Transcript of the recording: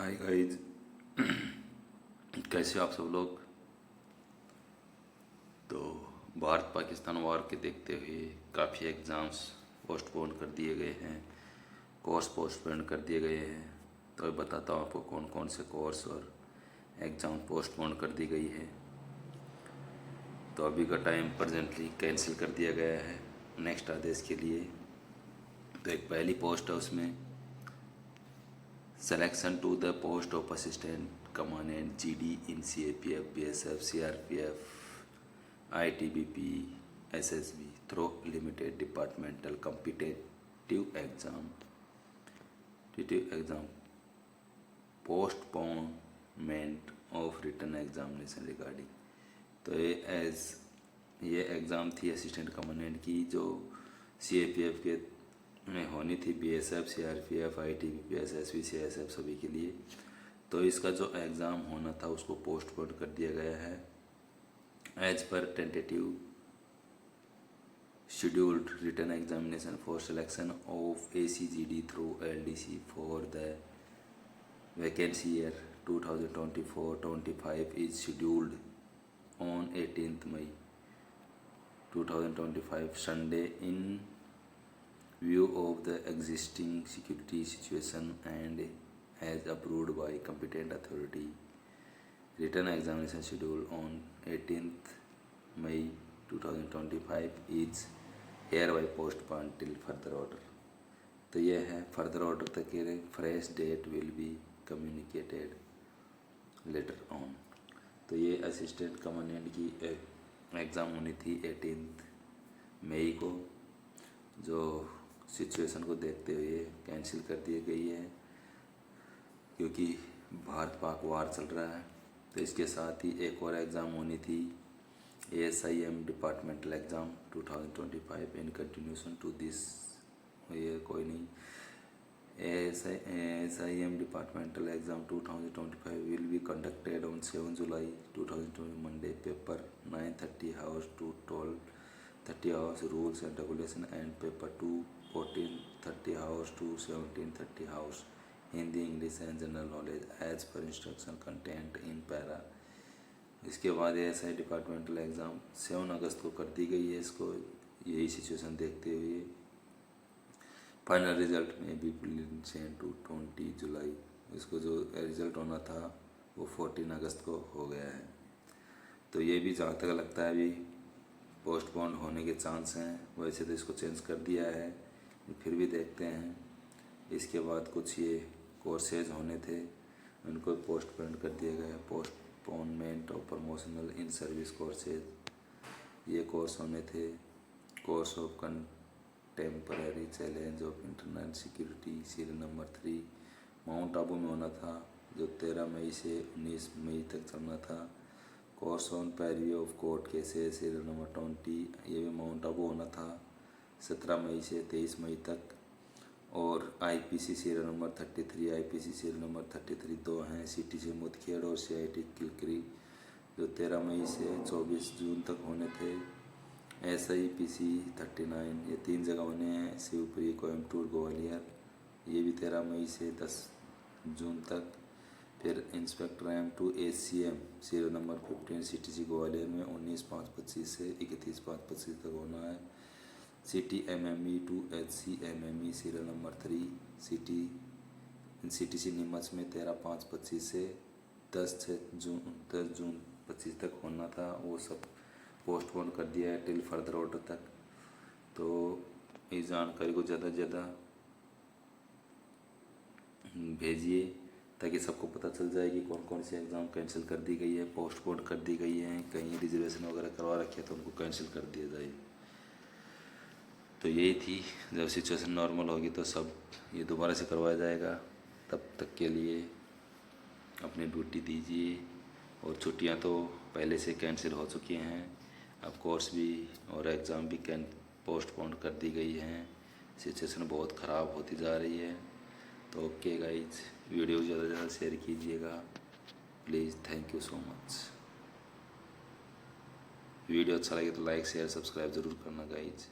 Hi guys, कैसे हो आप सब लोग। तो भारत पाकिस्तान वार के देखते हुए काफ़ी एग्ज़ाम्स पोस्टपोन कर दिए गए हैं, कोर्स पोस्टपोन कर दिए गए हैं। तो मैं बताता हूँ आपको कौन कौन से कोर्स और एग्ज़ाम पोस्टपोन कर दी गई है। तो अभी का टाइम प्रेजेंटली कैंसिल कर दिया गया है नेक्स्ट आदेश के लिए। तो एक पहली पोस्ट है, उसमें Selection to the post of Assistant Commandant GD in CAPF, BSF, CRPF, ITBP, SSB through limited departmental competitive exam postponement of written examination regarding। तो ये एग्ज़ाम थी असिस्टेंट कमांडेंट की जो CAPF के में होनी थी, BSF, CRPF, ITBP, SSB, CSF सभी के लिए। तो इसका जो एग्ज़ाम होना था उसको पोस्टपोन कर दिया गया है as per tentative scheduled written examination for selection of ACGD through LDC for the vacancy year 2024-25 is scheduled on 18 May 2025 Sunday in view of the existing security situation and as approved by competent authority. Written examination schedule on 18th May 2025 is hereby postponed till further order। तो यह है further order तक के fresh date will be communicated later on. तो ये assistant commandant की exam होनी थी 18 मई को, जो सिचुएशन को देखते हुए कैंसिल कर दी गई है क्योंकि भारत पाक वार चल रहा है। तो इसके साथ ही एक और एग्ज़ाम होनी थी ASIM departmental exam 2025 in continuation to this. ये कोई नहीं, ASIM departmental exam 2025 will be conducted on 7 July 2020 Monday. Paper 9:30 hours to 12:30 hours rules and regulation and paper 2 14:30 hours to 17:30 hours Hindi, English and general knowledge as per instruction content in para. इसके बाद ASI departmental exam 7 अगस्त को कर दी गई है। इसको यही situation देखते हुए फाइनल रिजल्ट में भी टू 20 जुलाई। इसको जो रिज़ल्ट होना था वो 14 अगस्त को हो गया है। तो ये भी जहाँ तक लगता है अभी पोस्टपोन होने के चांस हैं। वैसे तो इसको चेंज कर दिया है, फिर भी देखते हैं। इसके बाद कुछ ये कोर्सेज होने थे, उनको पोस्टपोन कर दिया गया है। Postponement of promotional in service courses ये कोर्स होने थे। Course of contemporary challenge of internal security serial number 3 mount Abu में होना था, जो 13 मई से 19 मई तक चलना था। कोर्स ऑन पैरवी of court cases serial number 20 ये भी माउंट आबू होना था 17 मई से 23 मई तक। और IPC serial number 33, IPC serial number 33 दो हैं, CTC मुदखेड़ और CIT किलकरी, जो 13 मई से 24 जून तक होने थे। SIPC 39 ये 3 जगह होने हैं, शिवपुरी, कोयम्बटूर, ग्वालियर, ये भी 13 मई से 10 जून तक। फिर inspector M2 ACM serial number 15 CTC Gwalior में 19/5/25 से 31/5/25 तक होना है। CTMME to HCMME serial number 3 CTC Neemuch में 13/5/25 से 10 जून 25 तक होना था। वो सब पोस्टपोन कर दिया है टिल फर्दर ऑर्डर तक। तो इस जानकारी को ज़्यादा से ज़्यादा भेजिए ताकि सबको पता चल जाए कि कौन कौन सी एग्ज़ाम कैंसिल कर दी गई है, पोस्टपोन कर दी गई है। कहीं रिजर्वेशन वगैरह करवा रखी है तो उनको कैंसिल कर दिया जाए। तो यही थी, जब सिचुएशन नॉर्मल होगी तो सब ये दोबारा से करवाया जाएगा। तब तक के लिए अपनी ड्यूटी दीजिए। और छुट्टियां तो पहले से कैंसिल हो चुकी हैं, अब कोर्स भी और एग्ज़ाम भी पोस्टपोन कर दी गई हैं। सिचुएशन बहुत ख़राब होती जा रही है। तो ओके गाइज, वीडियो ज़्यादा से ज़्यादा शेयर कीजिएगा please. Thank you so much. Video अच्छा लगे तो लाइक शेयर सब्सक्राइब ज़रूर करना गाइज।